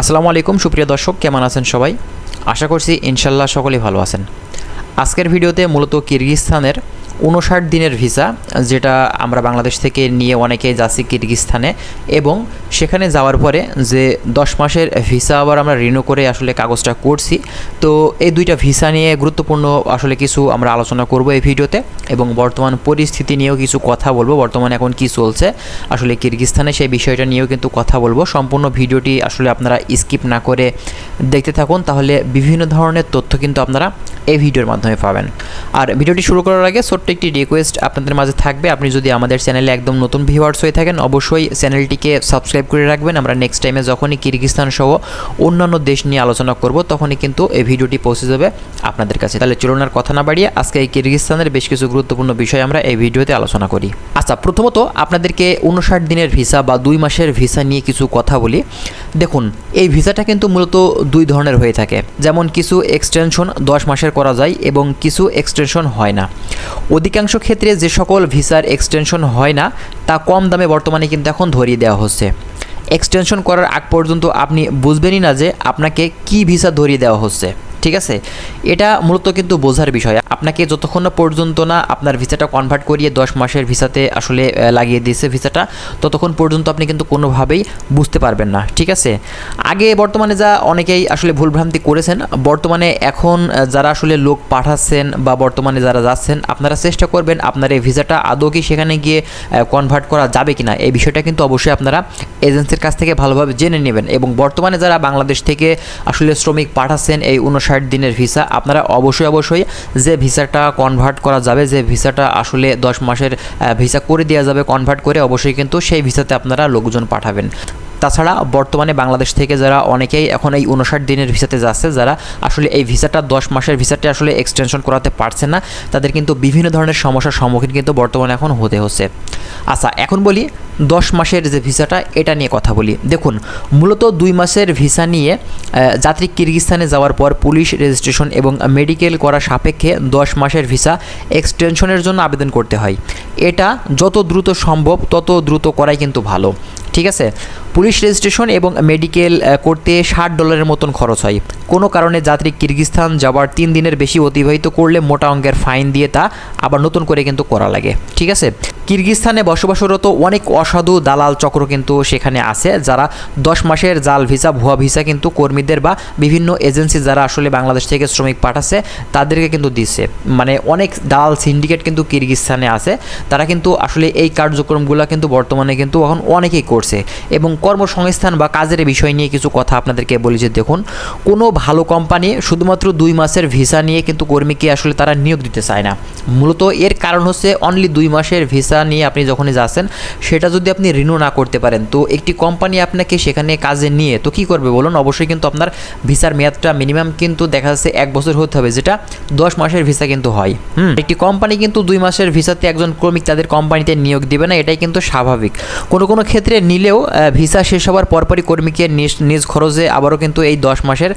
আসসালামু আলাইকুম সুপ্রিয় দর্শক, কেমন আছেন সবাই? আশা করছি ইনশাল্লাহ সকলেই ভালো আছেন। আজকের ভিডিওতে মূলত কিরগিজস্তানের 59 দিনের ভিসা, যেটা আমরা বাংলাদেশ থেকে নিয়ে অনেকেই যাচ্ছি কিরগিজস্তানে, এবং সেখানে যাওয়ার পরে যে 10 মাসের ভিসা আবার আমরা রিনিউ করে আসলে কাগজটা করছি। তো এই দুইটা ভিসা নিয়ে গুরুত্বপূর্ণ আসলে কিছু আমরা আলোচনা করব এই ভিডিওতে, এবং বর্তমান পরিস্থিতি নিয়েও কিছু কথা বলবো। বর্তমানে এখন কি চলছে আসলে কিরগিজস্তানে সেই বিষয়টা নিয়েও কিন্তু কথা বলবো। সম্পূর্ণ ভিডিওটি আসলে আপনারা স্কিপ না করে দেখতে থাকুন, তাহলে বিভিন্ন ধরনের তথ্য কিন্তু আপনারা এই ভিডিওর মাধ্যমে পাবেন। আর ভিডিওটি শুরু করার আগে ছোট্ট একটি রিকোয়েস্ট আপনাদের মাঝে থাকবে, আপনি যদি আমাদের চ্যানেলে একদম নতুন ভিউয়ার্স হয়ে থাকেন অবশ্যই চ্যানেলটিকে সাবস্ক্রাইব করে রাখবেন। আমরা নেক্সট টাইমে যখনই কিরগিজস্তান সহ অন্যান্য দেশ নিয়ে আলোচনা করব তখনই কিন্তু এই ভিডিওটি পৌঁছে যাবে আপনাদের কাছে। তাহলে চলুন আর কথা না বাড়িয়ে আজকে এই কিরগিজস্তানের বেশ কিছু গুরুত্বপূর্ণ বিষয় আমরা এই ভিডিওতে আলোচনা করি। আচ্ছা, প্রথমত আপনাদেরকে 59 দিনের ভিসা বা 2 মাসের ভিসা নিয়ে কিছু কথা বলি। দেখুন, এই ভিসাটা কিন্তু মূলত দুই ধরনের হয়ে থাকে। যেমন কিছু এক্সটেনশন 10 মাসের করা যায় এবং কিছু এক্সটেনশন হয় না। অধিকাংশ ক্ষেত্রে যে সকল ভিসার এক্সটেনশন হয় না তা কম দামে বর্তমানে কিন্তু এখন ধরিয়ে দেওয়া হচ্ছে। এক্সটেনশন করার আগ পর্যন্ত আপনি বুঝবেনই না যে আপনাকে কি ভিসা ধরিয়ে দেওয়া হচ্ছে, ঠিক আছে? এটা মূলত কিন্তু বোঝার বিষয়। আপনাকে যতক্ষণ না পর্যন্ত না আপনার ভিসাটা কনভার্ট করিয়ে 10 মাসের ভিসাতে আসলে লাগিয়ে দিয়েছে ভিসাটা, ততক্ষণ পর্যন্ত আপনি কিন্তু কোনোভাবেই বুঝতে পারবেন না, ঠিক আছে? আগে বর্তমানে যা অনেকেই আসলে ভুলভ্রান্তি করেছেন, বর্তমানে এখন যারা আসলে লোক পাঠাচ্ছেন বা বর্তমানে যারা যাচ্ছেন, আপনারা চেষ্টা করবেন আপনার এই ভিসাটা আদৌ কি সেখানে গিয়ে কনভার্ট করা যাবে কিনা, এই বিষয়টা কিন্তু অবশ্যই আপনারা এজেন্সির কাছ থেকে ভালোভাবে জেনে নেবেন। এবং বর্তমানে যারা বাংলাদেশ থেকে আসলে শ্রমিক পাঠাচ্ছেন এই 59 দিনের ভিসা, আপনারা অবশ্যই যে ভিসাটা কনভার্ট করা যাবে, যে ভিসাটা আসলে 10 মাসের ভিসা করে দেওয়া যাবে কনভার্ট করে, অবশ্যই কিন্তু সেই ভিসাতে আপনারা লোকজন পাঠাবেন। তাছাড়া বর্তমানে বাংলাদেশ থেকে যারা অনেকেই এখন এই 59 দিনের ভিসাতে যাচ্ছে, যারা আসলে এই ভিসাটা 10 মাসের ভিসাটা আসলে এক্সটেনশন করাতে পারছে না, তাদের কিন্তু বিভিন্ন ধরনের সমস্যার সম্মুখীন কিন্তু বর্তমানে এখন হতে হচ্ছে। আচ্ছা, এখন বলি 10 মাসের যে ভিসাটা, এটা নিয়ে কথা বলি। দেখুন, মূলত 2 মাসের ভিসা নিয়ে যাত্রী কিরগিজস্তানে যাওয়ার পর পুলিশ রেজিস্ট্রেশন এবং মেডিকেল করা সাপেক্ষে 10 মাসের ভিসা এক্সটেনশনের জন্য আবেদন করতে হয়। এটা যত দ্রুত সম্ভব তত দ্রুত করাই কিন্তু ভালো, ঠিক আছে? পুলিশ রেজিস্ট্রেশন এবং মেডিকেল করতে $60 মতন খরচ হয়। কোনো কারণে যাত্রী কিরগিজস্তান যাওয়ার 3 দিনের বেশি অতিবাহিত করলে মোটা অঙ্কের ফাইন দিয়ে তা আবার নতুন করে কিন্তু করা লাগে, ঠিক আছে? কিরগিজস্তানে বসবাসরত অনেক অসাধু দালাল চক্র কিন্তু সেখানে আছে, যারা 10 মাসের জাল ভিসা, ভুয়া ভিসা কিন্তু কর্মীদের বা বিভিন্ন এজেন্সি যারা আসলে বাংলাদেশ থেকে শ্রমিক পাঠাচ্ছে তাদেরকে কিন্তু দিচ্ছে। মানে অনেক দালাল সিন্ডিকেট কিন্তু কিরগিজস্তানে আছে, তারা কিন্তু আসলে এই কার্যক্রমগুলো কিন্তু বর্তমানে কিন্তু এখন অনেকেই করছে। এবং কর্মসংস্থান বা কাজের বিষয় নিয়ে কিছু কথা আপনাদেরকে বলি যে, দেখুন, কোনো ভালো কোম্পানি শুধুমাত্র 2 মাসের ভিসা নিয়ে কিন্তু কর্মীকে আসলে তারা নিয়োগ দিতে চায় না। মূলত এর কারণ হচ্ছে অনলি 2 মাসের ভিসা নিয়ে আপনি যখনই যাচ্ছেন, সেটা যদি আপনি রিনিউ না করতে পারেন, তো একটি কোম্পানি আপনাকে সেখানে কাজে নিয়ে তো কী করবে বলুন? অবশ্যই কিন্তু আপনার ভিসার মেয়াদটা মিনিমাম কিন্তু দেখা যাচ্ছে 1 বছর হতে হবে, যেটা 10 মাসের ভিসা কিন্তু হয়। একটি কোম্পানি কিন্তু 2 মাসের ভিসাতে একজন কর্মী তাদের কোম্পানিতে নিয়োগ দিবে না, এটাই কিন্তু স্বাভাবিক। কোনো ক্ষেত্রে নিলেও ভিসা শেষ হওয়ার পরপরই কর্মীকে নিজ খরচে আবারও কিন্তু এই 10 মাসের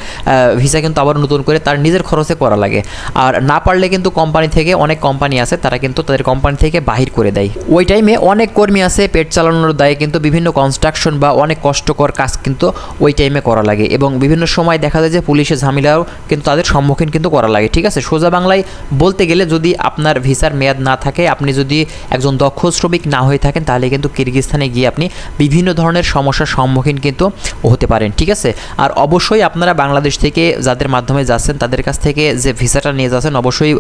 ভিসা কিন্তু আবার নতুন করে তার নিজের খরচে করা লাগে। আর না পারলে কিন্তু কোম্পানি থেকে, অনেক কোম্পানি আছে তারা কিন্তু তাদের কোম্পানি থেকে বাহির করে দেয়। ওই টাইমে অনেক কর্মী আছে পেট চালানোর দায়ে কিন্তু বিভিন্ন কনস্ট্রাকশন বা অনেক কষ্টকর কাজ কিন্তু ওই টাইমে করা লাগে, এবং বিভিন্ন সময় দেখা যায় যে পুলিশের ঝামেলাও কিন্তু তাদের সম্মুখীন কিন্তু করা লাগে, ঠিক আছে? সোজা বাংলায় বলতে গেলে, যদি আপনার ভিসার মেয়াদ না থাকে, আপনি যদি একজন দক্ষ শ্রমিক না হয়ে থাকেন, তাহলে কিন্তু কিরগিজস্তানে গিয়ে আপনি বিভিন্ন ধরনের সমস্যার সম্মুখীন কিন্তু হতে পারেন, ঠিক আছে? আর অবশ্যই আপনারা বাংলাদেশ থেকে যাদের মাধ্যমে যাচ্ছেন তাদের কাছ থেকে যে ভিসাটা নিয়ে যাচ্ছেন, অবশ্যই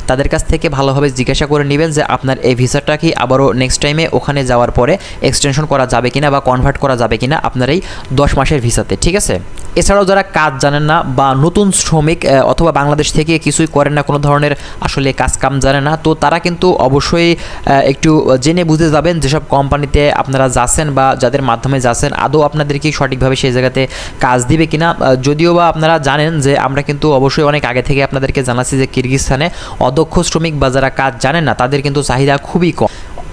তাদের কাছ থেকে ভালোভাবে জিজ্ঞাসা করে নেবেন যে আপনার এই ভিসাটা কি আবারও নেক্সট টাইমে ওখানে যাওয়ার পরে এক্সটেনশন করা যাবে কিনা বা কনভার্ট করা যাবে কিনা আপনার এই 10 মাসের ভিসাতে, ঠিক আছে? এছাড়াও যারা কাজ জানেন না বা নতুন শ্রমিক অথবা বাংলাদেশ থেকে কিছুই করেন না, কোনো ধরনের আসলে কাজ কাম জানে না, তো তারা কিন্তু অবশ্যই একটু জেনে বুঝে যাবেন যেসব কোম্পানিতে আপনারা যাচ্ছেন বা যাদের মাধ্যমে যাচ্ছেন আদৌ আপনাদেরকে সঠিকভাবে সেই জায়গাতে কাজ দিবে কিনা। যদিও বা আপনারা জানেন যে আমরা কিন্তু অবশ্যই অনেক আগে থেকে আপনাদেরকে জানাচ্ছি যে কিরগিজস্তানে অদক্ষ শ্রমিক বা যারা কাজ জানেন না তাদের কিন্তু চাহিদা খুবই কম।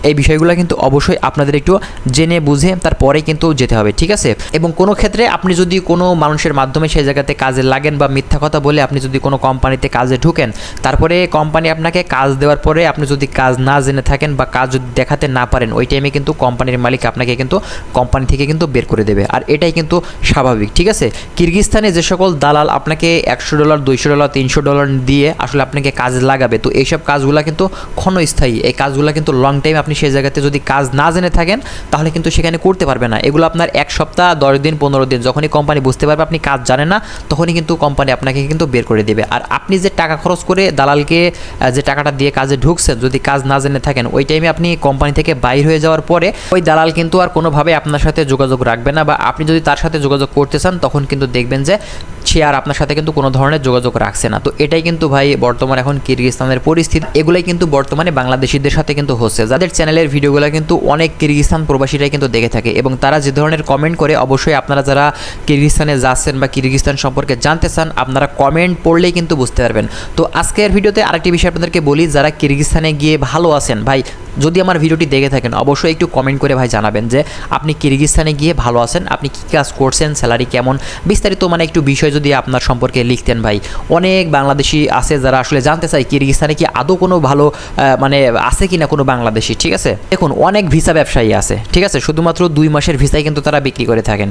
এই বিষয়গুলো কিন্তু অবশ্যই আপনাদের একটু জেনে বুঝে তারপরে কিন্তু যেতে হবে, ঠিক আছে। এবং কোনো ক্ষেত্রে আপনি যদি কোনো মানুষের মাধ্যমে সেই জায়গাতে কাজে লাগেন বা মিথ্যা কথা বলে আপনি যদি কোনো কোম্পানিতে কাজে ঢুকেন, তারপরে কোম্পানি আপনাকে কাজ দেওয়ার পরে আপনি যদি কাজ না জেনে থাকেন বা কাজ যদি দেখাতে না পারেন, ওই টাইমে কিন্তু কোম্পানির মালিক আপনাকে কিন্তু কোম্পানি থেকে কিন্তু বের করে দেবে। আর এটাই কিন্তু স্বাভাবিক, ঠিক আছে। কিরগিজস্তানে যে সকল দালাল আপনাকে $100, $200, $300 দিয়ে আসলে আপনাকে কাজে লাগাবে, তো এইসব কাজগুলো কিন্তু ক্ষণস্থায়ী। এই কাজগুলো কিন্তু লং টাইম আপনি সেই জায়গাতে যদি কাজ না জেনে থাকেন তাহলে কিন্তু সেখানে করতে পারবে না। এগুলো আপনার 1 সপ্তাহ, 10 দিন, 15 দিন, যখনই কোম্পানি বুঝতে পারবে আপনি কাজ জানেন না, তখনই কিন্তু কোম্পানি আপনাকে কিন্তু বের করে দেবে। আর আপনি যে টাকা খরচ করে দালালকে যে টাকাটা দিয়ে কাজে ঢুকছেন, যদি কাজ না জেনে থাকেন, ওই টাইমে আপনি কোম্পানি থেকে বাইর হয়ে যাওয়ার পরে ওই দালাল কিন্তু আর কোনোভাবে আপনার সাথে যোগাযোগ রাখবে না, বা আপনি যদি তার সাথে যোগাযোগ করতে চান তখন কিন্তু দেখবেন যে সে আর আপনার সাথে কিন্তু কোনো ধরনের যোগাযোগ রাখছে না। তো এটাই কিন্তু ভাই বর্তমানে এখন কিরগিজস্তানের পরিস্থিতি। এগুলাই কিন্তু বর্তমানে বাংলাদেশিদের সাথে কিন্তু হচ্ছে, যাদের চ্যানেলের ভিডিওগুলো কিন্তু অনেক কিরগিজস্তান প্রবাসীরাই কিন্তু দেখে থাকে, এবং তারা যে ধরনের কমেন্ট করে, অবশ্যই আপনারা যারা কিরগিজস্তানে যাচ্ছেন বা কিরগিজস্তান সম্পর্কে জানতে চান, আপনারা কমেন্ট পড়লেই কিন্তু বুঝতে পারবেন। তো আজকের ভিডিওতে আরেকটি বিষয় আপনাদেরকে বলি, যারা কিরগিজস্তানে গিয়ে ভালো আছেন ভাই, যদি আমার ভিডিওটি দেখে থাকেন অবশ্যই একটু কমেন্ট করে ভাই জানাবেন যে আপনি কিরগিজস্তানে গিয়ে ভালো আছেন, আপনি কী কাজ করছেন, স্যালারি কেমন, বিস্তারিত মানে একটু বিষয় যদি আপনার সম্পর্কে লিখতেন ভাই। অনেক বাংলাদেশি আছে যারা আসলে জানতে চায় কিরগিজস্তানে কি আদৌ কোনো ভালো মানে আছে কি না কোনো বাংলাদেশি, ঠিক আছে। দেখুন, অনেক ভিসা ব্যবসায়ী আছে, ঠিক আছে, শুধুমাত্র 2 মাসের ভিসাই কিন্তু তারা বিক্রি করে থাকেন।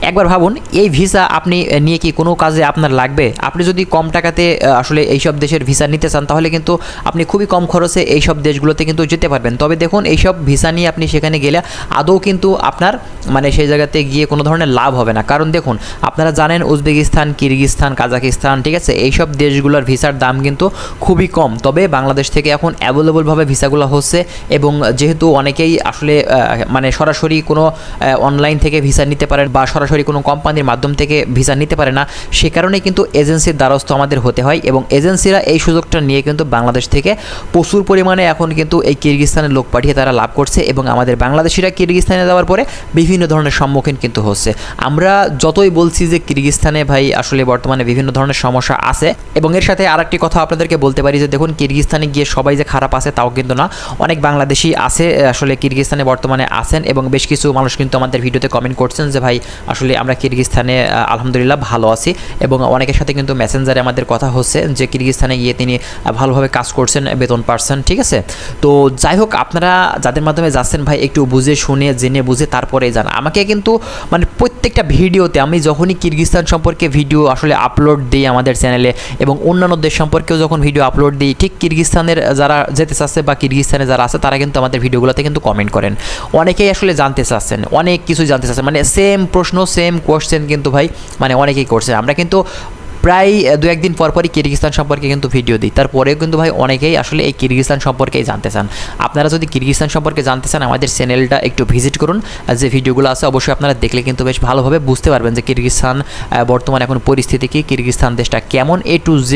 একবার ভাবুন, এই ভিসা আপনি নিয়ে কি কোনো কাজে আপনার লাগবে? আপনি যদি কম টাকাতে আসলে এইসব দেশের ভিসা নিতে চান তাহলে কিন্তু আপনি খুবই কম খরচে এইসব দেশগুলোতে কিন্তু যেতে পারবেন। তবে দেখুন, এইসব ভিসা নিয়ে আপনি সেখানে গেলে আদৌ কিন্তু আপনার মানে সেই জায়গাতে গিয়ে কোনো ধরনের লাভ হবে না। কারণ দেখুন, আপনারা জানেন উজবেকিস্তান, কিরগিজস্তান, কাজাকিস্তান, ঠিক আছে, এইসব দেশগুলোর ভিসার দাম কিন্তু খুবই কম। তবে বাংলাদেশ থেকে এখন অ্যাভেলেবলভাবে ভিসাগুলো হচ্ছে, এবং যেহেতু অনেকেই আসলে মানে সরাসরি কোনো অনলাইন থেকে ভিসা নিতে পারেন বা সরাসরি কোনো কোম্পানির মাধ্যম থেকে ভিসা নিতে পারে না, সে কারণেই কিন্তু এজেন্সির দ্বারস্থ আমাদের হতে হয়, এবং এজেন্সিরা এই সুযোগটা নিয়ে কিন্তু বাংলাদেশ থেকে প্রচুর পরিমাণে এখন কিন্তু এই কিরগিজস্তানের লোক পাঠিয়ে তারা লাভ করছে, এবং আমাদের বাংলাদেশিরা কিরগিজস্তানে যাওয়ার পরে বিভিন্ন ধরনের সম্মুখীন কিন্তু হচ্ছে। আমরা যতই বলছি যে কিরগিজস্তানে ভাই আসলে বর্তমানে বিভিন্ন ধরনের সমস্যা আছে, এবং এর সাথে আরেকটি কথা আপনাদেরকে বলতে পারি যে দেখুন, কিরগিজস্তানে গিয়ে সবাই যে খারাপ আছে তাও কিন্তু না, অনেক বাংলাদেশি আছে আসলে কিরগিজস্তানে বর্তমানে আছেন, এবং বেশ কিছু মানুষ কিন্তু আমাদের ভিডিওতে কমেন্ট করছেন যে ভাই আসলে আমরা কিরগিজস্তানে আলহামদুলিল্লাহ ভালো আছি, এবং অনেকের সাথে কিন্তু মেসেঞ্জারে আমাদের কথা হচ্ছে যে কিরগিজস্তানে গিয়ে তিনি ভালোভাবে কাজ করছেন, বেতন পাচ্ছেন, ঠিক আছে। তো যাই হোক, আপনারা যাদের মাধ্যমে যাচ্ছেন ভাই একটু বুঝে শুনে জেনে বুঝে তারপরে যান। আমাকে কিন্তু মানে প্রত্যেকটা ভিডিওতে আমি যখনই কিরগিজস্তান সম্পর্কে ভিডিও আসলে আপলোড দিই আমাদের চ্যানেলে, এবং অন্যান্য দেশ সম্পর্কেও যখন ভিডিও আপলোড দিই, ঠিক কিরগিজস্তানের যারা যেতে চাচ্ছে বা কিরগিজস্তানে যারা আছে তারা কিন্তু আমাদের ভিডিওগুলোতে কিন্তু কমেন্ট করেন। অনেকেই আসলে জানতে চাচ্ছেন, অনেক কিছু জানতে চাচ্ছেন, মানে সেম প্রশ্ন সেম কোয়েশ্চেন কিন্তু ভাই মানে অনেকেই করছে। আমরা কিন্তু প্রায় 2-1 দিন পরপরই কিরগিজস্তান সম্পর্কে কিন্তু ভিডিও দিই, তারপরেও কিন্তু ভাই অনেকেই আসলে এই কিরগিজস্তান সম্পর্কেই জানতে চান। আপনারা যদি কিরগিজস্তান সম্পর্কে জানতে চান আমাদের চ্যানেলটা একটু ভিজিট করুন, যে ভিডিওগুলো আছে অবশ্যই আপনারা দেখলে কিন্তু বেশ ভালোভাবে বুঝতে পারবেন যে কিরগিজস্তান বর্তমানে এখন পরিস্থিতি কী, কিরগিজস্তান দেশটা কেমন, A to Z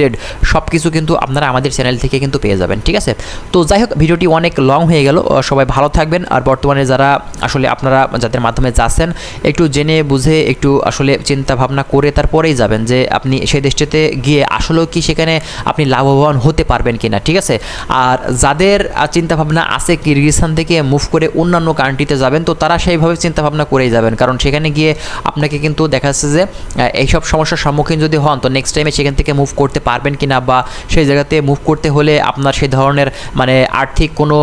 সব কিছু কিন্তু আপনারা আমাদের চ্যানেল থেকে কিন্তু পেয়ে যাবেন, ঠিক আছে। তো যাই হোক, ভিডিওটি অনেক লং হয়ে গেল, সবাই ভালো থাকবেন। আর বর্তমানে যারা আসলে আপনারা যাদের মাধ্যমে যাচ্ছেন একটু জেনে বুঝে একটু আসলে চিন্তা ভাবনা করে তারপরেই যাবেন যে আপনি সেই দেশটিতে গিয়ে আসলেও কি সেখানে আপনি লাভবান হতে পারবেন কিনা, ঠিক আছে। আর যাদের চিন্তাভাবনা আছে কিরগিজস্তান থেকে মুভ করে অন্যান্য কান্ট্রিতে যাবেন, তো তারা সেইভাবে চিন্তাভাবনা করেই যাবেন, কারণ সেখানে গিয়ে আপনাকে কিন্তু দেখা যাচ্ছে যে এইসব সমস্যার সম্মুখীন যদি হন তো নেক্সট টাইমে সেখান থেকে মুভ করতে পারবেন কিনা, বা সেই জায়গাতে মুভ করতে হলে আপনার সেই ধরনের মানে আর্থিক কোনো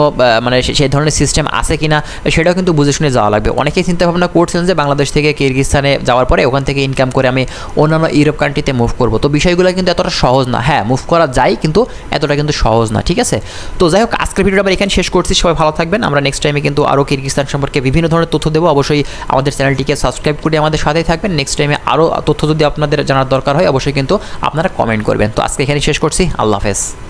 মানে সেই ধরনের সিস্টেম আছে কিনা সেটাও কিন্তু বুঝে শুনে যাওয়া লাগবে। অনেকেই চিন্তাভাবনা করছেন যে বাংলাদেশ থেকে কিরগিজস্তানে যাওয়ার পরে ওখান থেকে ইনকাম করে আমি অন্যান্য ইউরোপ কান্ট্রিতে মুভ করব, তো বিষয়গুলো কিন্তু এতটা সহজ না। হ্যাঁ, মুভ করা যায় কিন্তু এতটা কিন্তু সহজ না, ঠিক আছে। তো যাই হোক, আজকের ভিডিওটা আমরা এখানে শেষ করছি। সবাই ভালো থাকবেন। আমরা নেক্সট টাইমে কিন্তু আরও কিরগিজস্তান সম্পর্কে বিভিন্ন ধরনের তথ্য দেবো। অবশ্যই আমাদের চ্যানেলটিকে সাবস্ক্রাইব করে আমাদের সাথেই থাকবেন। নেক্সট টাইমে আরও তথ্য যদি আপনাদের জানার দরকার হয় অবশ্যই কিন্তু আপনারা কমেন্ট করবেন। তো আজকে এখানে শেষ করছি। আল্লাহ হাফেজ।